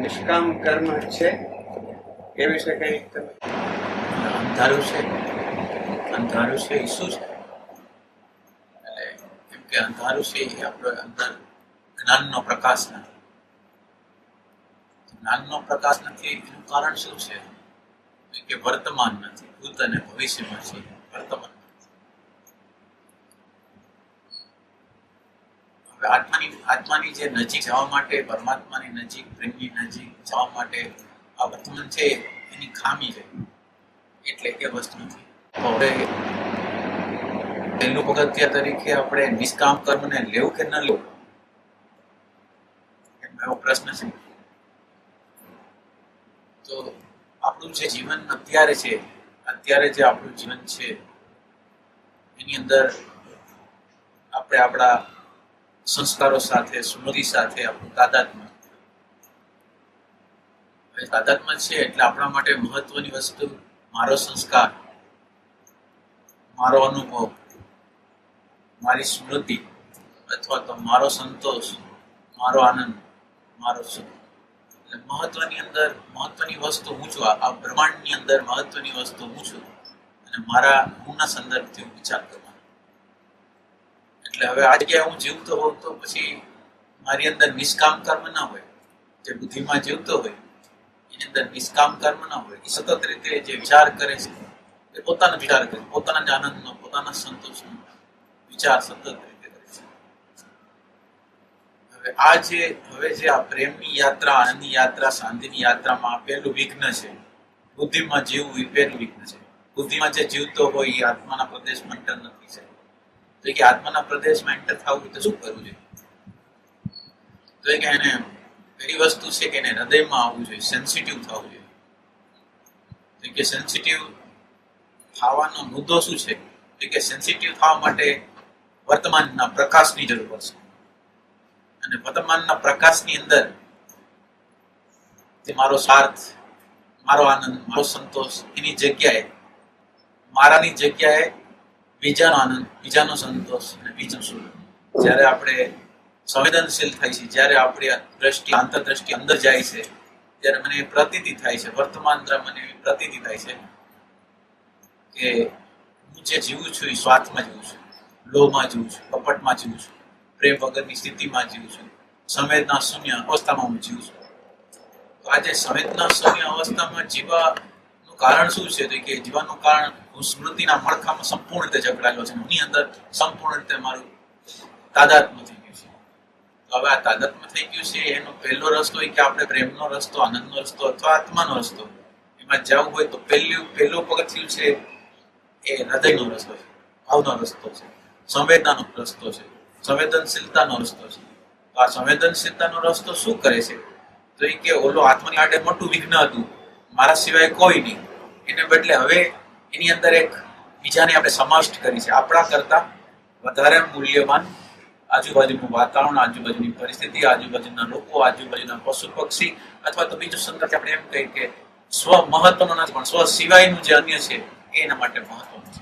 નિષ્કામ કર્મ છે એ વિશે કઈ તમે? અંધારું છે, અંધારું છે એ શું છે? એટલે એમ કે અંધારું છે એ આપણો અંદર જ્ઞાનનો પ્રકાશ નથી. જ્ઞાનનો પ્રકાશ નથી એનું કારણ શું છે? કે વર્તમાન નથી, ભૂત અને ભવિષ્યમાં છે, વર્તમાન નથી. હવે આત્માની જે નજીક જવા માટે, પરમાત્માની નજીક, પ્રેમની નજીક જવા માટે આ વર્તમાન છે એની ખામી છે, એટલે એ વસ્તુ નથી. તો હવે પહેલું પગથિયા તરીકે આપણે નિષ્કામ કર્મને લેવું કે ન લેવું એવો પ્રશ્ન છે. તો આપણું જે જીવન અત્યારે છે, અત્યારે જે આપણું જીવન છે એની અંદર આપણે આપણા સંસ્કારો સાથે, સ્મૃતિ સાથે આપણું તાદાત્મ્ય છે. એટલે આપણા માટે મહત્વની વસ્તુ મારો સંસ્કાર, મારો અનુભવ, મારી સ્મૃતિ અથવા તો મારો સંતોષ, મારો આનંદ, મારો સુખ. એટલે મહત્વની વસ્તુ હું છું. આ બ્રહ્માંડની અંદર મહત્વની વસ્તુ હું છું અને મારા હુંના સંદર્ભથી હું વિચાર કરવાનો. એટલે હવે આ જગ્યાએ હું જીવતો હોઉં તો પછી મારી અંદર નિષ્કામ કર્મ ના હોય. જે બુદ્ધિમાં જીવતો હોય એની અંદર નિષ્કામ કર્મ ના હોય. એ સતત રીતે જે વિચાર કરે છે એ પોતાનો વિચાર કરે, પોતાના જ આનંદનો, પોતાના સંતોષનો વિચાર સતત રીતે કરે છે. હવે જે આ પ્રેમની યાત્રા, આનંદની યાત્રા, શાંતિની યાત્રામાં આપેલું વિઘ્ન છે, બુદ્ધિમાં જીવવું એ પહેલું વિઘ્ન છે. બુદ્ધિમાં જે જીવતો હોય એ આત્માના પ્રદેશમાં એન્ટર નથી છે. તો કે આત્માના પ્રદેશમાં એન્ટર થવું તો શું કરવું જોઈએ? તો કે એને પહેલી વસ્તુ છે કે એને હૃદયમાં આવવું જોઈએ, સેન્સિટિવ થવું જોઈએ. તો કે સેન્સિટિવ થવાનો મુદ્દો શું છે? તો કે સેન્સિટિવ થવા માટે વર્તમાનના પ્રકાશની જરૂર પડશે. અને વર્તમાનના પ્રકાશની અંદર મારો સ્વાર્થ, મારો આનંદ, મારો સંતોષ એની જગ્યાએ, મારાની જગ્યાએ બીજાનો આનંદ, બીજાનો સંતોષ અને બીજાનું સુખ. જ્યારે આપણે સંવેદનશીલ થાય છે, જ્યારે આપણી દ્રષ્ટિ, આંતરદ્રષ્ટિ અંદર જાય છે, ત્યારે મને પ્રતીતિ થાય છે, વર્તમાન મને પ્રતીતિ થાય છે કે હું જે જીવું છું એ સ્વાર્થમાં જીવું છું, લોભમાં જીવું છું, કપટમાં જીવું છું, પ્રેમ વગરની સ્થિતિમાં જીવું છું, સંવેદના શૂન્ય અવસ્થામાં હું જીવું છું. તો આજે સંવેદના શૂન્ય અવસ્થામાં જીવવાનું કારણ શું છે? તો કે જીવવાનું કારણ હું સ્મૃતિના મળખામાં સંપૂર્ણ રીતે જકડાયેલો છે. એની અંદર સંપૂર્ણ રીતે મારું તાદાત્મ્ય થઈ ગયું છે. તો હવે આ તાદાત્મ્ય થઈ ગયું છે એનો પહેલો રસ્તો એ કે આપણે પ્રેમનો રસ્તો, આનંદનો રસ્તો અથવા આત્માનો રસ્તો એમાં જવું હોય તો પહેલું પગથિયું છે એ હૃદયનો રસ્તો છે, ભાવનો રસ્તો છે, સંવેદનાનો રસ્તો છે, સંવેદનશીલતાનો રસ્તો છે. તો આ સંવેદનશીલતાનો રસ્તો શું કરે છે? તો એ કે ઓલો આત્માની માટે મોટું વિઘ્ન હતું, મારા સિવાય કોઈ નહીં, એને બદલે હવે એની અંદર એક બીજાને આપણે સમાવિષ્ટ કરી છે. આપણા કરતા વધારે મૂલ્યવાન આજુબાજુનું વાતાવરણ, આજુબાજુની પરિસ્થિતિ, આજુબાજુના લોકો, આજુબાજુના પશુ પક્ષી અથવા તો બીજું સંદર્ભ આપણે એમ કહીએ કે સ્વ મહત્વનું નથી પણ સ્વ સિવાયનું જે અન્ય છે એના માટે મહત્વનું છે.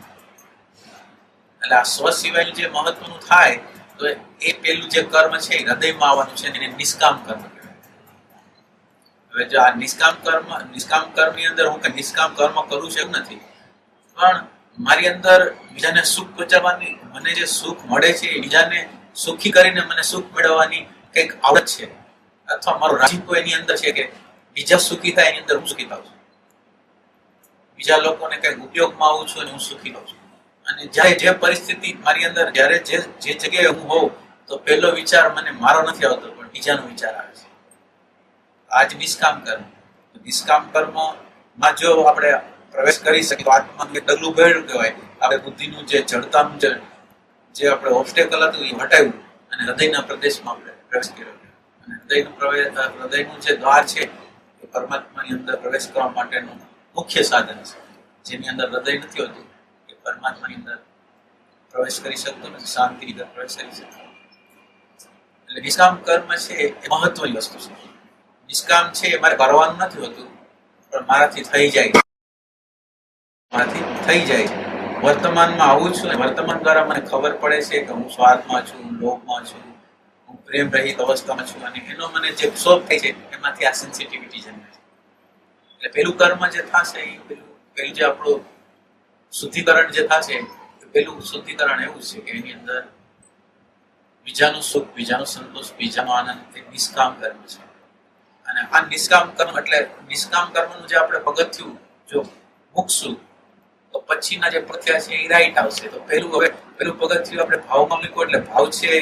એટલે આ સ્વ સિવાયનું જે મહત્વનું થાય તો એ પેલું જે કર્મ છે એ હૃદયમાં આવવાનું છે, એને નિષ્કામ કર્મ કહેવાય. હવે જો આ નિષ્કામ કર્મની અંદર હું કઈ નિષ્કામ કર્મ કરું છું એમ નથી, પણ મારી અંદર બીજાને સુખ પહોંચાડવાની, મને જે સુખ મળે છે એ બીજાને સુખી કરીને મને સુખ મેળવવાની કંઈક આવડત છે, અથવા મારો રાજીપો એની અંદર છે કે બીજા સુખી થાય એની અંદર હું સુખી થાઉં છું, બીજા લોકોને કંઈક ઉપયોગમાં આવું છું અને હું સુખી થાઉં છું. અને જ્યારે જે પરિસ્થિતિ મારી અંદર, જ્યારે જે જગ્યાએ હું હોઉં તો પહેલો વિચાર મને મારો નથી આવતો પણ બીજાનો વિચાર આવે છે. આજ નિષ્કામ કર્મ. નિષ્કામ કર્મમાં જો આપણે પ્રવેશ કરી શકીએ તો આત્માનું એક ડગલું ભર્યું કહેવાય. આપણે બુદ્ધિનું જે જડતાનું જે આપણે ઓબ્સ્ટેકલ હતું એ હટાવ્યું અને હૃદયના પ્રદેશમાં આપણે પ્રવેશ કર્યો. અને હૃદયનું જે દ્વાર છે એ પરમાત્માની અંદર પ્રવેશ કરવા માટેનું મુખ્ય સાધન છે. જેની અંદર હૃદય નથી હોતું એ પરમાત્માની અંદર પ્રવેશ કરી શકતો નથી, શાંતિ અંદર પ્રવેશ કરી શકતો. એટલે નિષ્કામ કર્મ છે એ મહત્વની વસ્તુ છે. નિષ્કામ છે એ મારે કરવાનું નથી હોતું પણ મારાથી થઈ જાય છે. વર્તમાનમાં આવું છું અને વર્તમાન દ્વારા મને ખબર પડે છે કે હું સ્વાર્થમાં છું, લોભમાં છું, હું હું પ્રેમ રહિત અવસ્થામાં છું અને એનો મને જે ક્ષોભ થાય છે એમાંથી આ સેન્સિટિવિટી જન્મે છે. એટલે પેલું કર્મ જે થશે એ પેલું જે આપણું શુદ્ધિકરણ જે થશે પેલું શુદ્ધિકરણ એવું છે કે એની અંદર બીજાનું સુખ, બીજાનો સંતોષ, બીજાનો આનંદ એ નિષ્કામ કર્મ છે. અને આ નિષ્કામ કર્મ એટલે નિષ્કામ કર્મનું જે આપણે પગથિયું જો મૂકશું તો પછીના જે પગથિયા છે એ રાઈટ આવશે. તો પેલું પગથિયું આપણે ભાવમાં મૂક્યું એટલે ભાવ છે,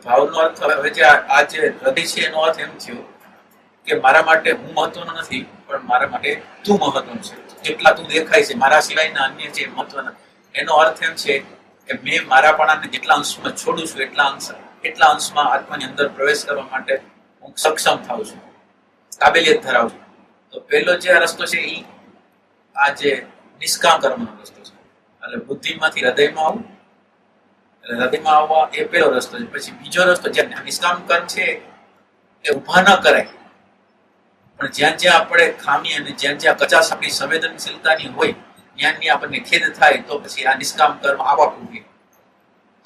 ભાવનો અર્થ હવે જે આ જે હૃદય છે એનો અર્થ એમ થયો કે મારા માટે હું મહત્વનો નથી, પણ મારા માટે તું મહત્વનું છે. જેટલા તું દેખાય છે મારા સિવાયના અન્ય જે મહત્વના, એનો અર્થ એમ છે કે મેં મારાપણાને જેટલા અંશમાં છોડું છું એટલા અંશમાં આત્માની અંદર પ્રવેશ કરવા માટે હું સક્ષમ થાઉં છું, કાબેલિયત ધરાવું છું. તો પહેલો જે રસ્તો છે એ આ જે નિષ્કામ કર્મનો રસ્તો છે. એટલે બુદ્ધિમાંથી હૃદયમાં આવું, એટલે હૃદયમાં આવવા એ પહેલો રસ્તો છે. પછી બીજો રસ્તો જે નિષ્કામ કર્મ છે એ ઊભા ન કરાય, પણ જ્યાં જ્યાં આપણે ખામી અને જ્યાં જ્યાં કચાશ આપણી સંવેદનશીલતાની હોય જ્ઞાનની આપણને ખેદ થાય તો પછી આ નિષ્કામ કર્મ આવવા ઉગે.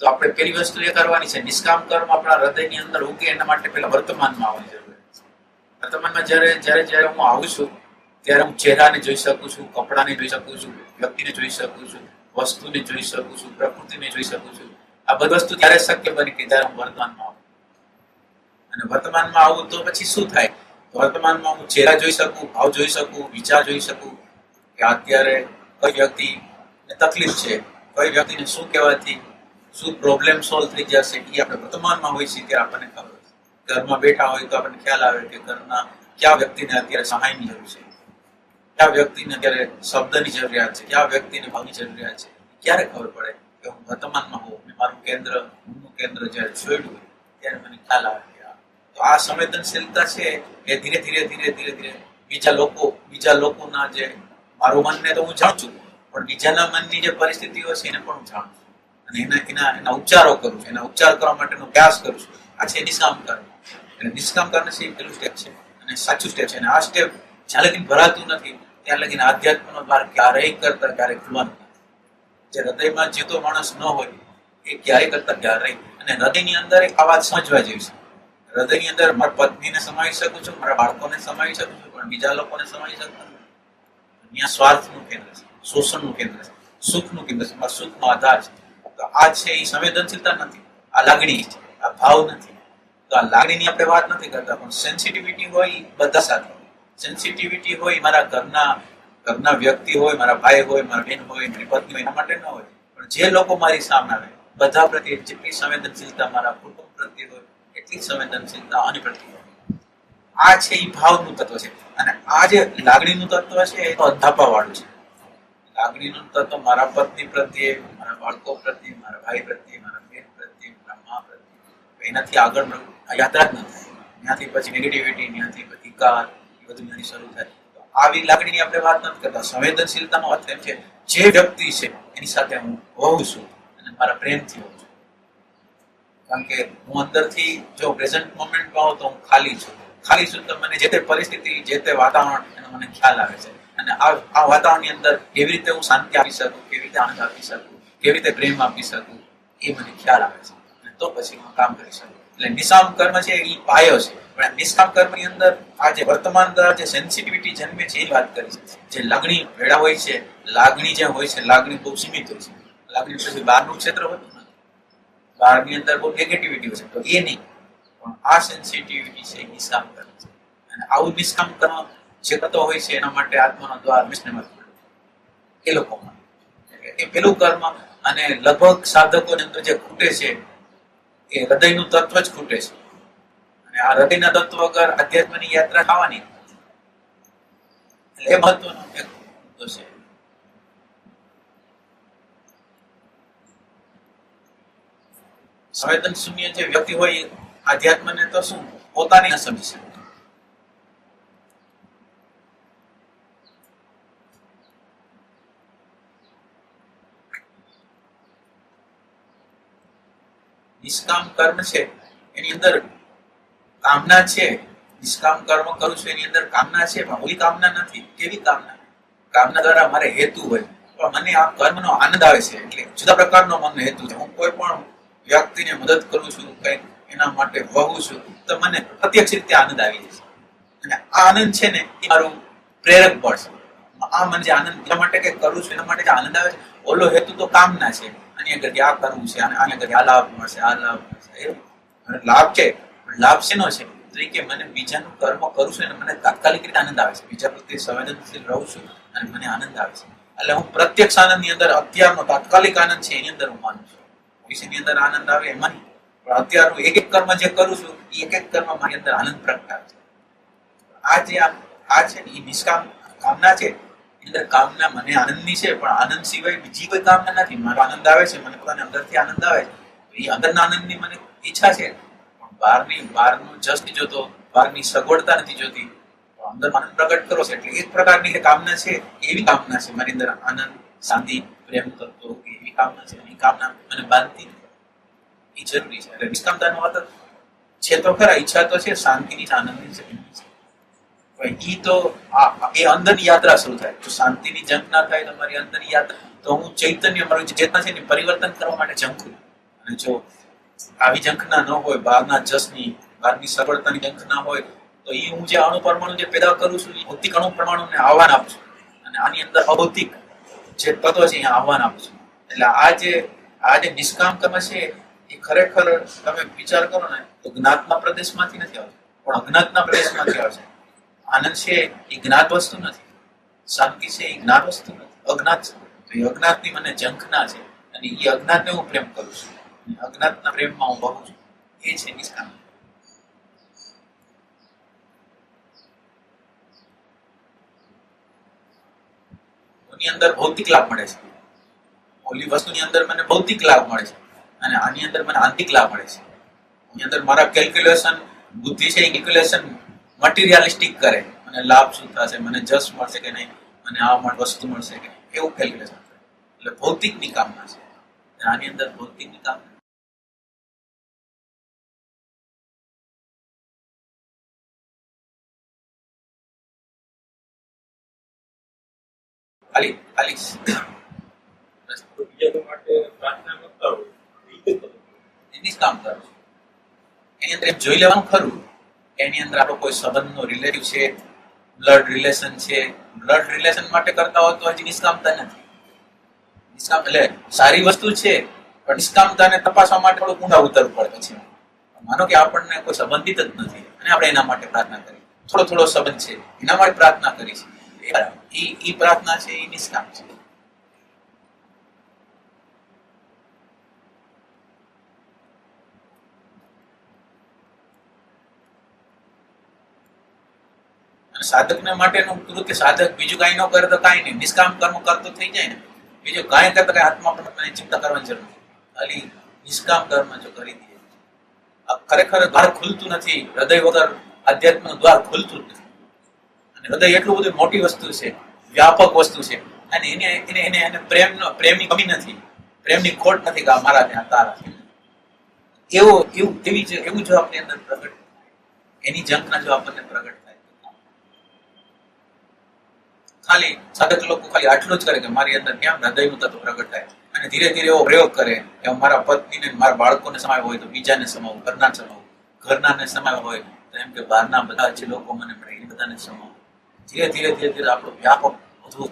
તો આપણે પેલી વસ્તુ એ કરવાની છે, નિષ્કામ કર્મ આપણા હૃદયની અંદર ઉગે એના માટે પેલા વર્તમાનમાં આવવાની જરૂર છે. વર્તમાનમાં જ્યારે હું આવું છું ત્યારે હું ચહેરાને જોઈ શકું છું, કપડાને જોઈ શકું છું, વ્યક્તિને જોઈ શકું છું, વસ્તુને જોઈ શકું છું, પ્રકૃતિને જોઈ શકું છું. આ બધી વસ્તુ ત્યારે શક્ય બને કે જ્યારે હું વર્તમાનમાં આવું. અને વર્તમાનમાં આવું તો પછી શું થાય? વર્તમાનમાં હું ચહેરા જોઈ શકું, ભાવ જોઈ શકું, વિચાર જોઈ શકું કે અત્યારે કઈ વ્યક્તિને તકલીફ છે, કઈ વ્યક્તિને શું કહેવાથી શું પ્રોબ્લેમ સોલ્વ થઈ જશે એ આપણે વર્તમાનમાં હોય છે ત્યારે આપણને ખબર છે. ઘરમાં બેઠા હોય તો આપણને ખ્યાલ આવે કે ઘરના કયા વ્યક્તિને અત્યારે સહાયની જરૂર છે, કયા વ્યક્તિને અત્યારે શબ્દની જરૂરિયાત છે, કયા વ્યક્તિને ભાવની જરૂરિયાત છે. ક્યારે ખબર પડે કે હું વર્તમાનમાં હોઉં, મેં મારું કેન્દ્ર જ્યારે છોડ્યું હોય ત્યારે મને ખ્યાલ આવે કે તો આ સંવેદનશીલતા છે એ ધીરે ધીરે બીજા લોકોના જે મારું મનને તો હું જાણું છું, પણ બીજાના મનની જે પરિસ્થિતિઓ છે એને પણ હું જાણું છું અને એના ઉપચારો કરું છું, એના ઉપચાર કરવા માટેનો પ્રયાસ કરું છું. આ છે નિષ્કામ કર્મ. એટલે નિષ્કામ કર્મ છે એ પેલું સ્ટેપ છે અને સાચું સ્ટેપ છે. અને આ સ્ટેપ જ્યાં લગીને ભરાતું નથી ત્યાં લગીને આધ્યાત્મનો દ્વાર ક્યારેય ખુલવાનું નથી. જે હૃદયમાં જીવતો માણસ ન હોય એ ક્યારેય કરતા ક્યારેય. અને હૃદયની અંદર એક આ વાત સમજવા જેવી છે. હૃદયની અંદર મારા પત્નીને સમાવી શકું છું, મારા બાળકોને સમાવી શકું છું, પણ બીજા લોકોને સમાવી શકું છું. અહીંયા સ્વાર્થનું કેન્દ્ર છે, શોષણનું કેન્દ્ર છે, સુખનું કેન્દ્ર છે, મારા સુખનો આધાર છે. તો આ છે એ સંવેદનશીલતા નથી, આ લાગણી છે, આ ભાવ નથી. તો આ લાગણીની આપણે વાત નથી કરતા, પણ સેન્સિટિવિટી હોય બધા સાથે. સેન્સિટિવિટી હોય મારા ઘરના વ્યક્તિ હોય, મારા ભાઈ હોય, મારા બેન હોય, મારી પત્ની હોય, એના માટે ન હોય, પણ જે લોકો મારી સામે આવે બધા પ્રત્યે જેટલી સંવેદનશીલતા મારા કુટુંબ પ્રત્યે હોય એટલી સંવેદનશીલતા આની પ્રત્યે હોય. આ છે એ ભાવનું તત્વ છે. અને આ જે લાગણીનું તત્વ છે એ તો અંધાપા વાળું છે. લાગણીનું તત્વ મારા પત્ની પ્રત્યે, મારા બાળકો પ્રત્યે, મારા ભાઈ પ્રત્યે, મારા બેન પ્રત્યે, મારા મા પ્રત્યે, એનાથી આગળ યાત્રા જ ન થાય. ત્યાંથી પછી નેગેટિવિટી, ત્યાંથી પ્રતિકાર એ બધું ત્યાંથી શરૂ થાય. તો આવી લાગણીની આપણે વાત નથી કરતા. સંવેદનશીલતાનો અર્થ એમ છે જે વ્યક્તિ છે એની સાથે હું હોઉં છું અને મારા પ્રેમથી હોઉં છું. કારણ કે હું અંદરથી જો પ્રેઝન્ટ મોમેન્ટમાં હોઉં તો હું ખાલી છું તો મને જે તે પરિસ્થિતિ, જે તે વાતાવરણ એનો મને ખ્યાલ આવે છે. અને આ વાતાવરણની અંદર કેવી રીતે હું શાંતિ આપી શકું, કેવી રીતે આનંદ આપી શકું, કેવી રીતે પ્રેમ આપી શકું એ મને ખ્યાલ આવે છે. અને તો પછી હું કામ કરી શકું. એટલે નિષ્કામ કર્મ છે એ પાયો છે. પણ નિષ્કામ કર્મની અંદર આ જે વર્તમાન જે સેન્સિટિવિટી જન્મે છે એ વાત કરી છે. જે લાગણી ભેળા હોય છે, લાગણી જે હોય છે, લાગણી બહુ સીમિત હોય છે. લાગણી પછી બહારનું ક્ષેત્ર હોતું નથી. બહારની અંદર બહુ નેગેટિવિટી હોય છે, તો એ નહીં. પણ આ સેન્સિટિવિટી છે એ નિષ્કામ કર્મ છે. અને આવું નિષ્કામ કર્મ જે કરતો હોય છે એના માટે આત્માનો દ્વાર હંમેશા એ લોકોમાં એ પેલું કર્મ. અને લગભગ સાધકોની અંદર જે ખૂટે છે એ હૃદયનું તત્વ જ ખૂટે છે. અને આ હૃદયના તત્વ વગર આધ્યાત્મની યાત્રા થવાની એટલે એ મહત્વનો એક મુદ્દો છે. સંવેદન શૂન્ય જે વ્યક્તિ હોય આધ્યાત્મને તો શું પોતાની ન સમજી શકે. નિષ્કામ કર્મ છે એની અંદર કામના છે. નિષ્કામ કર્મ કરું છું એની અંદર કામના છે, પણ ઓલી કામના નથી. કેવી કામના? કામના દ્વારા મારે હેતુ હોય, પણ મને આ કર્મનો આનંદ આવે છે એટલે જુદા પ્રકારનો મને હેતુ છે. હું કોઈ પણ વ્યક્તિને મદદ કરું છું, કંઈક એના માટે વહું છું, તો મને પ્રત્યક્ષ રીતે આનંદ આવી જશે. અને આ આનંદ છે ને એ મારું પ્રેરક બળ છે. આ મને જે આનંદ એટલા માટે કે કરું છું એના માટે જે આનંદ આવે છે, ઓલો હેતુ તો કામના છે, આની આગળ આ કરવું છે, આની આગળ આ લાભ મળશે, આ લાભ મળશે, એ લાભ છે. પણ લાભ શેનો છે? તો એ કે મને બીજાનું કર્મ કરું છું અને મને તાત્કાલિક રીતે આનંદ આવે છે, બીજા પ્રત્યે સંવેદનશીલ રહું છું અને મને આનંદ આવે છે. એટલે હું પ્રત્યક્ષ આનંદ ની અંદર અત્યારનો તાત્કાલિક આનંદ છે એની અંદર હું માનું છું. ભવિષ્યની અંદર આનંદ આવે એમાં નહીં, પણ અત્યારનું એક એક કર્મ જે કરું છું એ એક એક કર્મ મારી અંદર આનંદ પ્રગટાવે છે. આ છે ને એ નિષ્કામ કામના છે. એની અંદર કામના મને આનંદની છે, પણ આનંદ સિવાય બીજી કોઈ કામના નથી. મારો આનંદ આવે છે, મને પોતાને અંદરથી આનંદ આવે છે, એ અંદરના આનંદની મને ઈચ્છા છે. પણ બહારનું જસ નથી જોતો, બહારની સગવડતા નથી જોતી, અંદર આનંદ પ્રગટ કરો છે. એટલે એક પ્રકારની જે કામના છે એવી કામના છે મારી અંદર, આનંદ, શાંતિ, પ્રેમ તત્વો એવી કામના છે. એ કામના મને બાંધતી નથી, એ જરૂરી છે. એટલે નિષ્કામતાનો વાત છે તો ખરા, ઈચ્છા તો છે, શાંતિની આનંદની છે. ઈ તો એ અંદરની યાત્રા શરૂ થાય. જો શાંતિની જંખ ના થાય તો મારી અંદરની યાત્રા, તો હું ચૈતન્ય, મારું જે ચેતના છે ને પરિવર્તન કરવા માટે ઝંખું. અને જો આવી ઝંખના ન હોય, બહારના જસની, બહારની સગવડતાની ઝંખ ના હોય, તો એ હું જે અણુ પરમાણુ જે પેદા કરું છું, એ ભૌતિક અણુ પરમાણુને આહવાન આપું છું, અને આની અંદર અભૌતિક જે તત્વ છે અહીંયા આહવાન આપું છું. એટલે આ જે નિષ્કામ કર્મ છે એ ખરેખર તમે વિચાર કરો ને તો જ્ઞાતના પ્રદેશમાંથી નથી આવતો, પણ અજ્ઞાતના પ્રદેશમાંથી આવે છે. આનંદ છે એ જ્ઞાત વસ્તુ નથી, શાંતિ છે એ જ્ઞાત વસ્તુ નથી, અજ્ઞાત છે. તો એ અજ્ઞાતની મને ઝંખના છે, અને એ અજ્ઞાતને હું પ્રેમ કરું છું, અજ્ઞાતના પ્રેમમાં હું બહુ છું. એ છે નિષ્કામ. ની અંદર ભૌતિક લાભ મળે છે, ઓલી વસ્તુની અંદર મને ભૌતિક લાભ મળે છે, અને આની અંદર મને આંતરિક લાભ મળે છે. એની અંદર મારા કેલ્ક્યુલેશન, બુદ્ધિ છે એ કેલ્ક્યુલેશન મટીરિયાલિસ્ટિક કરે, મને લાભ શું થશે, મને જસ મળશે કે નહીં, મને આ વસ્તુ મળશે કે નહીં, એવું કેલ્ક્યુલેશન કરે. એટલે ભૌતિકની કામના છે. આની અંદર ભૌતિકની કામના. ખાલી એની જ કામ કરું છું. એની અંદર એમ જોઈ લેવાનું ખરું, એની અંદર આપણો કોઈ સંબંધનો રિલેટિવ છે, બ્લડ રિલેશન છે, બ્લડ રિલેશન માટે કરતા હોય તો હજી નિષ્કામતા નથી. નિષ્કામ એટલે સારી વસ્તુ છે, પણ નિષ્કામતાને તપાસવા માટે થોડું ઊંડા ઉતરવું પડે છે. માનો કે આપણને કોઈ સંબંધિત જ નથી અને આપણે એના માટે પ્રાર્થના કરી, થોડો સંબંધ છે એના માટે પ્રાર્થના કરી છે, એ પ્રાર્થના છે એ નિષ્કામ છે. સાધકને માટેનું કૃત્ય, સાધક બીજું કઈ ન કરે તો કઈ નહીં, નિષ્કામ કર્મ કરતો થઈ જાય ને, બીજું કાંઈ કરતા કઈ હાથમાં પણ ચિંતા કરવાની જરૂર નથી. ખાલી નિષ્કામ કર્મ જો કરી દે, ખરેખર દ્વાર ખુલતું નથી. હૃદય વગર આધ્યાત્મનું દ્વાર ખુલતું જ નથી. અને હૃદય એટલું બધું મોટી વસ્તુ છે, વ્યાપક વસ્તુ છે, અને એને પ્રેમની કમી નથી, પ્રેમની ખોટ નથી કે મારા ત્યાં તારા એવું જો આપણી અંદર પ્રગટ, એની ઝંખના જો આપણને પ્રગટ થાય, ખાલી સાધક લોકો ખાલી આટલું જ કરે કે મારી અંદર કેમ હૃદયનું તત્વ પ્રગટ થાય, અને ધીરે ધીરે એવો પ્રયોગ કરે કે મારા પત્નીને, મારા બાળકોને સમાય હોય તો બીજાને સમાવું, ઘરનાને સમાવું, ઘરનાને સમાય હોય તો એમ કે બહારના બધા જે લોકો મને મળે એ બધાને સમાવું. ધીરે ધીરે આપણો વ્યાપક વધુ.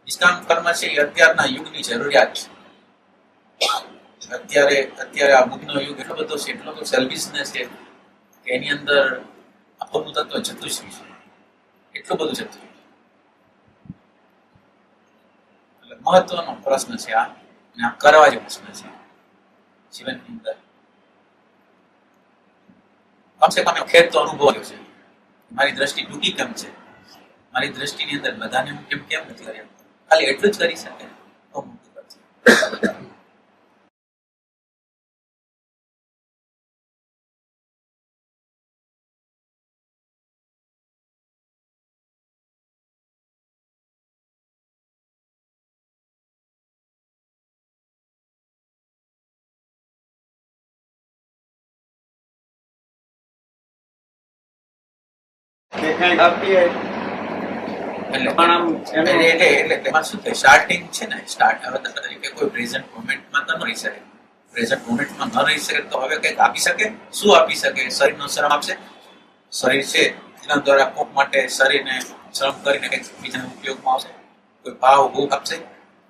નિષ્કામ કર્મ છે એ અત્યારના યુગની જરૂરિયાત છે. અત્યારે આ બુદ્ધિનો યુગ એટલો બધો છે, એટલો બધો સેલ્ફિશનેસ છે કે એની અંદર આપણું તત્વ જતું છે, એટલું બધું જતું. એટલે મહત્વનો પ્રશ્ન છે આ, અને આ કરવા જેવો પ્રશ્ન છે જીવનની અંદર. કમસે કમ ખેર તો અનુભવ્યો છે. મારી દ્રષ્ટિ ટૂંકી કેમ છે, મારી દ્રષ્ટિની અંદર બધાને હું કેમ નથી કર્યા, ખાલી એટલું જ કરી શકે તો મોટું કરશે. આપીએ એટલે પણ આમ એટલે એમાં શું થાય, સ્ટાર્ટિંગ છે ને, સ્ટાર્ટ હવે દાખલા તરીકે કોઈ પ્રેઝન્ટ મોમેન્ટમાં તો ન રહી શકે. પ્રેઝન્ટ મોમેન્ટમાં ન રહી શકે તો હવે કંઈક આપી શકે. શું આપી શકે? શરીરનો શ્રમ આપશે. શરીર છે એના દ્વારા કોક માટે શરીરને શ્રમ કરીને કંઈક બીજાના ઉપયોગમાં આવશે. કોઈ ભાવ ભૂખ આપશે.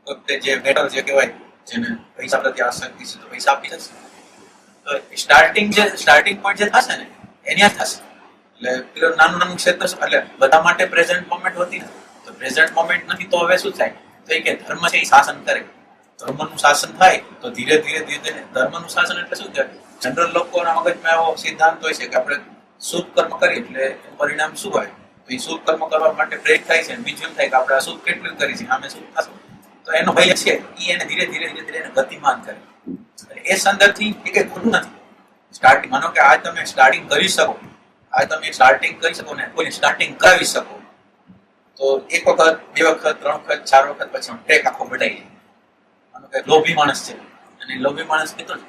કોઈ જે મેટર જે કહેવાય, જેને પૈસા પ્રત્યે આસક્તિ છે તો પૈસા આપી જશે. તો સ્ટાર્ટિંગ પોઈન્ટ જે થશે ને એની થશે. એટલે પેલું નાનું ક્ષેત્ર એટલે બધા માટે પ્રેઝન્ટ મોમેન્ટ હોતી નથી. તો પ્રેઝન્ટ મોમેન્ટ નથી તો હવે શું થાય? તો એ કે ધર્મ છે એ શાસન કરે. ધર્મનું શાસન થાય તો ધીરે ધીરે ધર્મનું શાસન એટલે શું કહેવાય? જનરલ લોકોના મગજમાં એવો સિદ્ધાંત હોય છે કે આપણે શુભ કર્મ કરીએ એટલે પરિણામ શું હોય? તો એ શુભ કર્મ કરવા માટે પ્રેરિત થાય છે. બીજું એમ થાય કે આપણે અશુભ કેટલું કરી છે આમે શુભ થશે. તો એનો ભય છે એ એને ધીરે ધીરે એને ગતિમાન કરે. એ સંદર્ભથી એ કંઈ ખોટું નથી. સ્ટાર્ટિંગ માનો કે આજ તમે સ્ટાર્ટિંગ કરી શકો, ને કોઈને સ્ટાર્ટિંગ કરાવી શકો, તો એક વખત, બે વખત, ત્રણ વખત, ચાર વખત પછી ટ્રેક આખો બદલાઈ જાય. માનો કે લોભી માણસ છે અને લોભી માણસ કીધો છે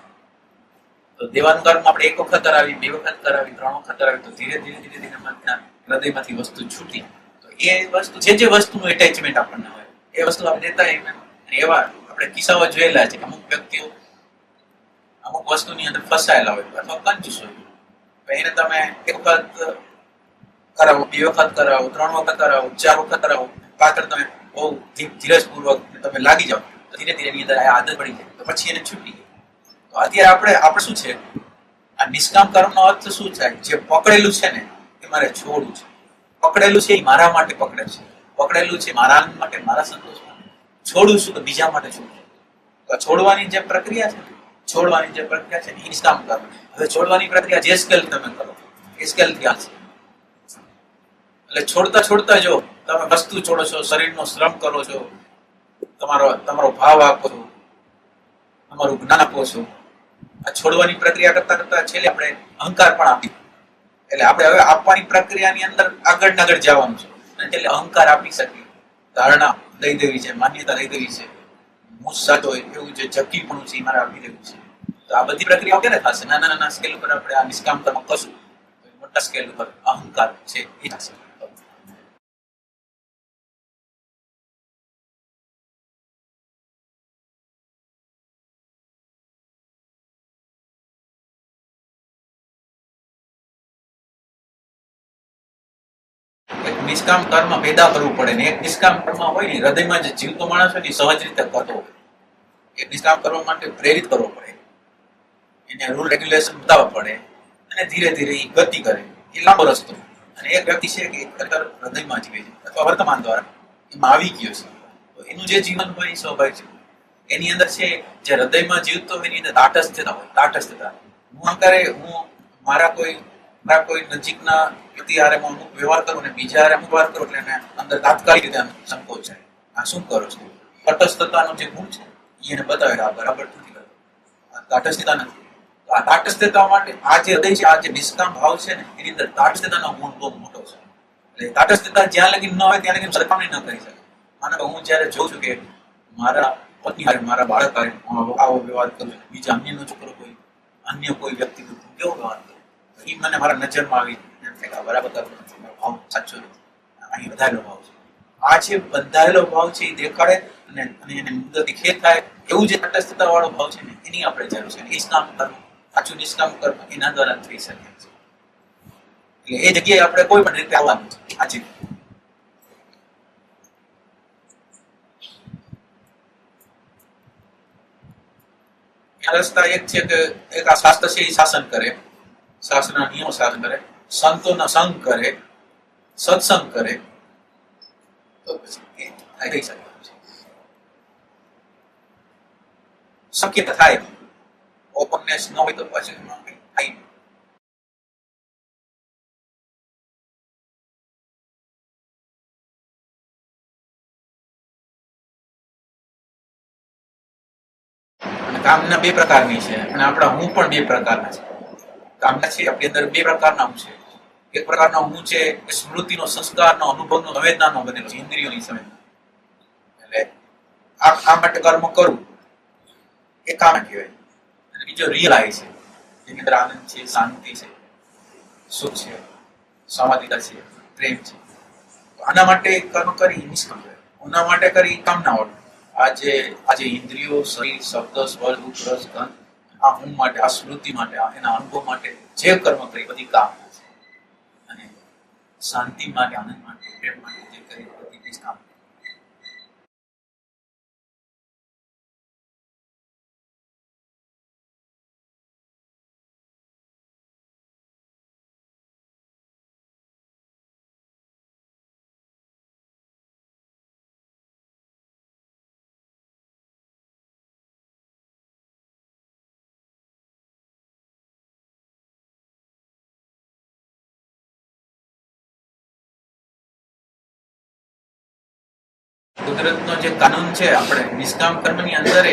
તો દેવાનું કર્મ આપણે એક વખત કરાવી, બે વખત કરાવી, ત્રણ વખત કરાવી તો ધીરે ધીરે હૃદયમાંથી વસ્તુ છૂટી. તો એ વસ્તુ જે વસ્તુનું એટેચમેન્ટ આપણને હોય એ વસ્તુ આપણે દેતા એવા આપણે કિસ્સાઓ જોયેલા છે. અમુક વ્યક્તિઓ અમુક વસ્તુની અંદર ફસાયેલા હોય અથવા કંજૂસ હોય, એને તમે એક વખત કરાવો, બે વખત કરાવો, ત્રણ વખત કરાવો, ચાર વખત કરાવો, પાછળ તમે બહુ ધીરજપૂર્વક તમે લાગી જાઓ તો ધીરે ધીરે એની અંદર આદત પડી જાય તો પછી એને છૂટી જાય. તો અત્યારે આપણે શું છે, આ નિષ્કામ કર્મનો અર્થ શું થાય? જે પકડેલું છે ને એ મારે છોડવું છે. પકડેલું છે એ મારા માટે પકડે છે, પકડેલું છે મારા માટે, મારા સંતોષ માટે. છોડું છું તો બીજા માટે છોડું. તો છોડવાની જે પ્રક્રિયા છે એ નિષ્કામ કર્મ. હવે છોડવાની પ્રક્રિયા જે સ્કેલ તમે કરો એ સ્કેલ થી આવશે. એટલે છોડતા જો તમે વસ્તુ છોડો છો, શરીરનો શ્રમ કરો છો, તમારો ભાવ આપો છો, તમારું જ્ઞાન આપો છો. આ છોડવાની પ્રક્રિયા કરતા છેલ્લે આપણે અહંકાર પણ આપી. એટલે આપણે હવે આપવાની પ્રક્રિયાની અંદર આગળ જવાનું છે અને છેલ્લે અહંકાર આપી શકીએ. ધારણા દઈ દેવી છે, માન્યતા દઈ દેવી છે, હું સાચો હોય એવું જે જક્કીપણું છે એ મારે આપી દેવું છે. તો આ બધી પ્રક્રિયાઓ ક્યારે થશે? નાના સ્કેલ ઉપર આપણે આ નિષ્કામ કર્મ કરશું તો મોટા સ્કેલ ઉપર અહંકાર છે એ થશે. નિષ્કામ કર્મ પેદા કરવું પડે ને એક નિષ્કામ કર્મ હોય ને હૃદયમાં જે જીવતો માણસ હોય ને સહજ રીતે કરતો હોય. એક નિષ્કામ કરવા માટે પ્રેરિત કરવો પડે, એને રૂલ રેગ્યુલેશન બતાવવા પડે અને ધીરે ધીરે એ ગતિ કરે. એ લાંબો રસ્તો. અને એક વ્યક્તિ છે કે ખરેખર હૃદયમાં જીવે છે અથવા વર્તમાન દ્વારા એમાં આવી ગયો છે તો એનું જે જીવન હોય એ સ્વાભાવિક છે. એની અંદર છે જે હૃદયમાં જીવતો હોય એની અંદર તાટસ્થતા. હું મારા કોઈ નજીકના વ્યક્તિ હારે હું અમુક વ્યવહાર કરું ને બીજા હારે અમુક વ્યવહાર કરું એટલે એને અંદર તાત્કાલિક રીતે સંકોચ જાય. આ શું કરો છો? તટસ્થતાનો જે ગુણ છે એને બતાવે આ બરાબર નથી કરતો, તાટસ્થતા નથી. તો આ તાટસ્થતા માટે આ જે હૃદય છે, આ જે નિષ્કામ ભાવ છે ને એની અંદર તાટસ્થતાનો ગુણ બહુ મોટો છે. એટલે તાટસ્થતા જ્યાં લગી ન હોય ત્યાં લગી સરખામણી ન કરી શકે. માનો કે હું જયારે જોઉં છું કે મારા પત્ની હારે, મારા બાળક હારે આવો વ્યવહાર કરું છું, બીજા અન્યનો છોકરો કોઈ અન્ય કોઈ વ્યક્તિ કેવો વ્યવહાર કરે એ મને મારા નજરમાં આવી બરાબર ભાવ સાચો નથી, અહીં બંધાયેલો ભાવ છે. આ જે બંધાયેલો ભાવ છે એ દેખાડે અને એને મુદ્દાથી ખેદ થાય એવું જે તટસ્થતા વાળો ભાવ છે ને એની આપણે જરૂર છે. નિષ્કામ કર્મ, સાચું નિષ્કામ કર્મ એના દ્વારા થઈ શકે છે. એટલે એ જગ્યાએ આપણે કોઈ પણ રીતે આવવાનું છે. આજે રસ્તા એક છે કે એક આ શાસ્ત્ર છે એ શાસન કરે, શાસ્ત્રના નિયમો શાસન કરે, સંતોના સંગ કરે, સત્સંગ કરે તો પછી થઈ શકે છે. શક્ય થાય ઓપનનેસ ન હોય તો પછી થાય. અને કામના બે પ્રકારની છે અને આપણા હું પણ બે પ્રકારના છે. કામના છે આપણી અંદર બે પ્રકારના હું છે. એક પ્રકારનો હું છે સ્મૃતિનો, સંસ્કારનો, અનુભવનો, સંવેદનાનો બનેલો છે, ઇન્દ્રિયોની સંવેદના. એટલે આ માટે કર્મ કરવું એ કામ કહેવાય. અને બીજો રિયલાઇઝ છે જેની અંદર આનંદ છે, શાંતિ છે, સુખ છે, સમાધિતા છે, પ્રેમ છે. આના માટે કર્મ કરી નિષ્કામ કરે, એના માટે કરી કામના ઓળખ. આજે ઇન્દ્રિયો, શરીર, શબ્દ, સ્પર્શ, રૂપ, રસ, ગંધ, આ હું માટે, આ સ્મૃતિ માટે, એના અનુભવ માટે જે કર્મ કરી બધી કામના છે. અને શાંતિ માટે, આનંદ માટે, પ્રેમ માટે જે કરી બધી નિષ્કામ. કુદરતનો જે કાનૂન છે, આપણે નિષ્કામ કર્મની અંદર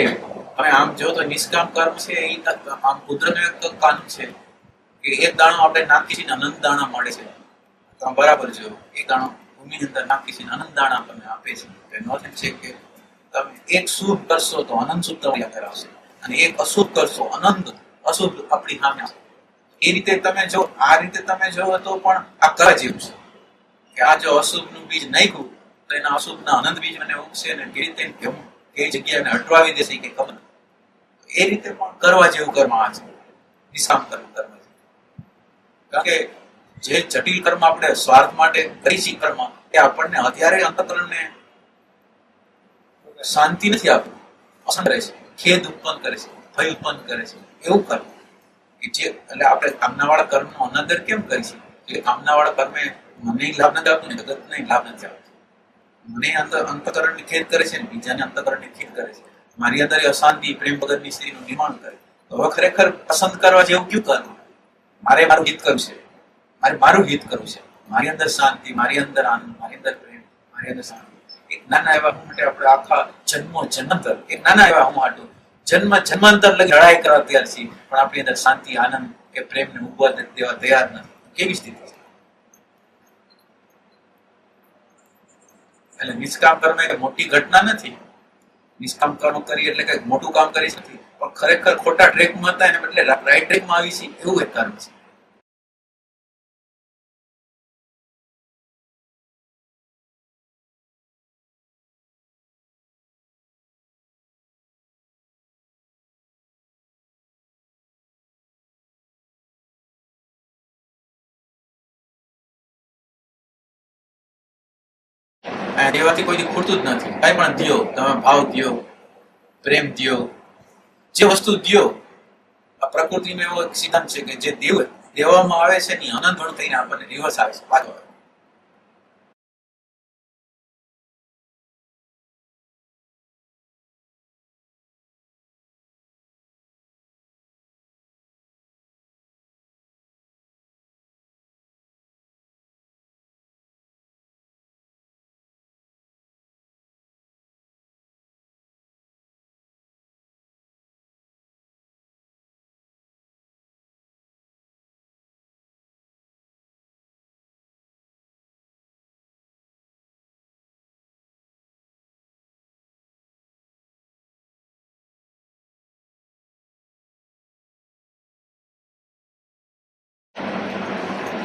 હવે આમ જો તો નિષ્કામ કર્મ છે એ આમ કુદરતનો એક કાનૂન છે કે એક દાણો આપણે નાખીને અનંત દાણા મળે છે. તમે બરાબર જો એક દાણો ભૂમિની અંદર નાખીને અનંત દાણા આપણને આપે છે. એનો અર્થ છે કે તમે એક શુભ કરશો તો અનંત શુભ તમને કરાવશે, અને એક અશુભ કરશો અનંત અશુભ આપણી સામે આવશે. એ રીતે તમે જો આ રીતે તમે જોવો તો પણ આ કરવા જેવું છે કે આ જો અશુભનું બીજ નાખ્યું તો એના અશુભના અનંત બીજ મને ઉગશે, અને કે રીતે કઈ જગ્યાએ અટવાવી દેશે કે ખબર. એ રીતે પણ કરવા જેવું કર્મ આ છે, નિષ્કામ કર્મ. કારણ કે જે જટિલ કર્મ આપણે સ્વાર્થ માટે કરી છીએ કર્મ, એ આપણને અત્યારે અંતઃકરણને શાંતિ નથી આપતું, અસંત રહે છે, ખેદ ઉત્પન્ન કરે છે, ભય ઉત્પન્ન કરે છે. એવું કર્મ કે જે એટલે આપણે કામનાવાળા કર્મનો અનાદર કેમ કરી છે? એટલે કામનાવાળા કર્મે મને લાભ નથી આપતું ને જગતને લાભ નથી આપતું. મને અંતઃકરણને ખેદ કરે છે ને બીજાને અંતઃકરણને ખેદ કરે છે. મારી અંદર અશાંતિ, પ્રેમ વગરની સ્ત્રીનું નિર્માણ કરે. તો હવે ખરેખર પસંદ કરવા જેવું ક્યું કરવું? મારે મારું હિત કરવું છે, મારું હિત કરવું છે. મારી અંદર શાંતિ, મારી અંદર આનંદ, મારી અંદર પ્રેમ, મારી અંદર શાંતિ. એક નાના એવા હું માટે આપણે આખા જન્માંતર એક નાના એવા હું હાટું જન્માંતર લગી લડાઈ કરવા તૈયાર છીએ, પણ આપણી અંદર શાંતિ, આનંદ કે પ્રેમને ઉભા દેવા તૈયાર નથી. કેવી સ્થિતિ છે? એટલે નિષ્કામ કર્મ એ મોટી ઘટના નથી. નિષ્કામ કર્મ કરી એટલે કઈ મોટું કામ કરી નથી, પણ ખરેખર ખોટા ટ્રેકમાં હતા એને બદલે રાઈટ ટ્રેકમાં આવી છે એવું એક કર્મ છે. દેવાથી કોઈ ખૂટતું જ નથી. કઈ પણ દો, તમે ભાવ દો, પ્રેમ દો, જે વસ્તુ દો, આ પ્રકૃતિનો એવો એક સિદ્ધાંત છે કે જે દેવામાં આવે છે ને અનંત ગણું થઈને આપણને રિવર્સ આવે છે, પાછો આવે.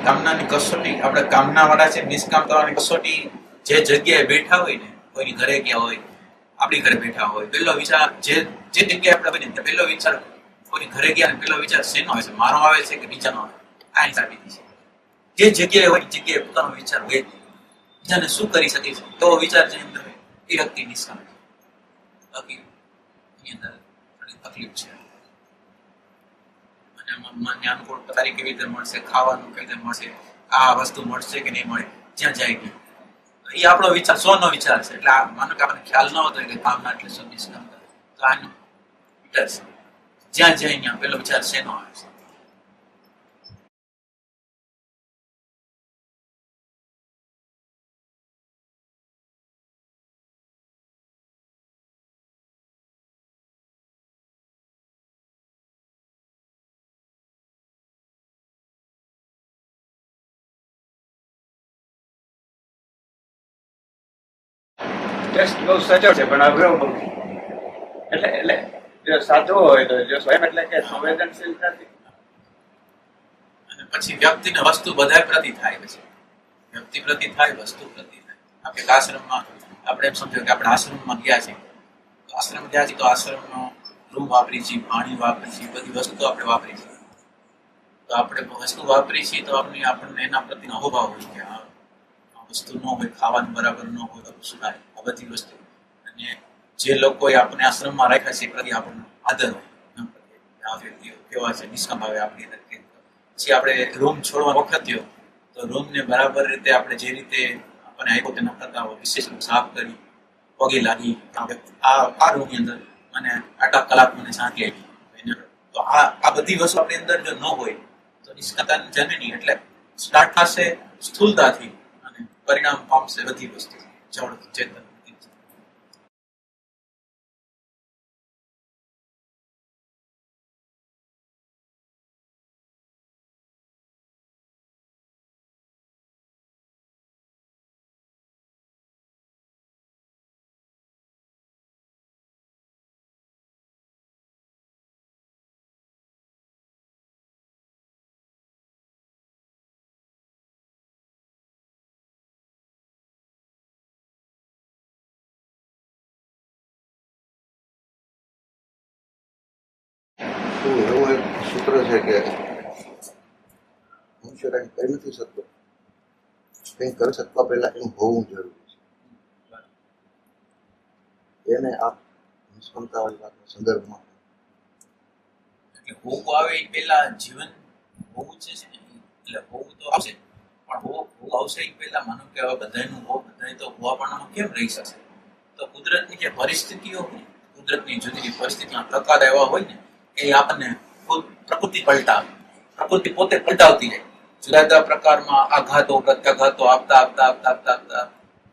કામનાની કસોટી આપણે કામના વાળા છે, નિષ્કામ કરવાની કસોટી જે જગ્યાએ બેઠા હોય ને, કોઈની ઘરે ગયા હોય, આપણી ઘરે બેઠા હોય, પેલો વિચાર જે જગ્યાએ આપણે હોય ને પેલો વિચાર કોઈની ઘરે ગયા ને પેલો વિચાર શેનો આવે છે? મારો આવે છે કે બીજાનો આવે? આ સાબિતી છે. જે જગ્યાએ હોય જગ્યાએ પોતાનો વિચાર હોય, બીજાને શું કરી શકે છે તો વિચાર જે અંદર હોય એ વ્યક્તિ નિષ્કામ છે. બાકી એની અંદર થોડી તકલીફ છે. મનને અનુકૂળ તારીખ કેવી રીતે મળશે, ખાવાનું કેવી રીતે મળશે, આ વસ્તુ મળશે કે નહીં મળે, જ્યાં જાય ગયું એ આપણો વિચાર, સોનો વિચાર છે. એટલે માનો કે આપણને ખ્યાલ ન હતો કે કામના એટલે શું, નિષ્કામ કરે તો આનું વિચાર છે. જ્યાં જાય ત્યાં પેલો વિચાર શેનો આવે છે? ટેસ્ટ બહુ સચોટ છે, પણ અઘરો બહુ. એટલે જો સાચો હોય તો જો સ્વયં એટલે કે સંવેદનશીલતાથી. અને પછી વ્યક્તિને વસ્તુ બધા પ્રતિ થાય, પછી વ્યક્તિ પ્રતિ થાય, વસ્તુ પ્રતિ થાય. આપણે એક આશ્રમમાં આપણે એમ સમજો કે આપણે આશ્રમમાં ગયા છે, તો આશ્રમ ગયા છે તો આશ્રમનો રૂમ વાપરી છીએ, પાણી વાપરી છીએ, બધી વસ્તુ આપણે વાપરી છીએ. તો આપણે વસ્તુ વાપરી છીએ તો આપણને એના પ્રત્યેનો અહોભાવ હોય કે આ વસ્તુ ન હોય, ખાવાનું બરાબર ન હોય તો શું થાય, આ બધી વસ્તુ. અને જે લોકોએ આપણે આશ્રમમાં રાખ્યા છે એ પ્રત્યે આપણને આદર હોય, આ વ્યક્તિઓ કેવા છે, નિષ્કામ ભાવે આપણી અંદર. પછી આપણે રૂમ છોડવા વખત થયો તો રૂમને બરાબર રીતે આપણે જે રીતે આપણને આપ્યો તેના કરતા વિશેષ સાફ કરી, પગે લાગી, આ રૂમની અંદર મને આટલા કલાક મને શાંતિ આપી. તો આ બધી વસ્તુ આપણી અંદર જો ન હોય તો નિષ્કામતા જન્મે નહીં. એટલે સ્ટાર્ટ થશે સ્થૂળતાથી અને પરિણામ પામશે બધી વસ્તુ જળ ચેતન. શું એવું એક સૂત્ર છે કે મનુષ્ય કંઈ કરી નથી શકતો, કંઈ કરી શકવા પહેલા એનું હોવું જરૂરી છે. એને આપ નિષ્કામતાવાળી વાતના સંદર્ભમાં એટલે હોવું આવે એ પહેલા જીવન હોવું છે ને, એટલે હોવું તો આવશે, પણ હોવું આવશે એ પહેલા માનો કે હવે બધાનું બધા તો હોવાપણામાં કેમ રહી શકશે? તો કુદરતની જે પરિસ્થિતિઓ હોય, કુદરતની જુદી પરિસ્થિતિના પ્રકાર એવા હોય ને એ આપણને ખુદ પ્રકૃતિ પલટાવે, પ્રકૃતિ પોતે પલટાવતી જાય. જુદા જુદા પ્રકારમાં આઘાતો પ્રત્યાઘાતો આપતા આપતા આપતા આપતા આપતા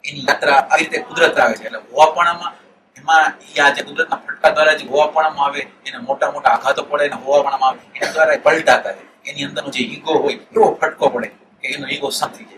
એની યાત્રા આવી રીતે કુદરત આવે છે. એટલે હોવાપણામાં એમાં આ જે કુદરતના ફટકા દ્વારા જે હોવાપણામાં આવે એને મોટા મોટા આઘાતો પડે ને હોવાપણામાં આવે એના દ્વારા પલટાતા જાય. એની અંદરનો જે ઈગો હોય એવો ફટકો પડે કે એનો ઈગો શાંત થઈ જાય.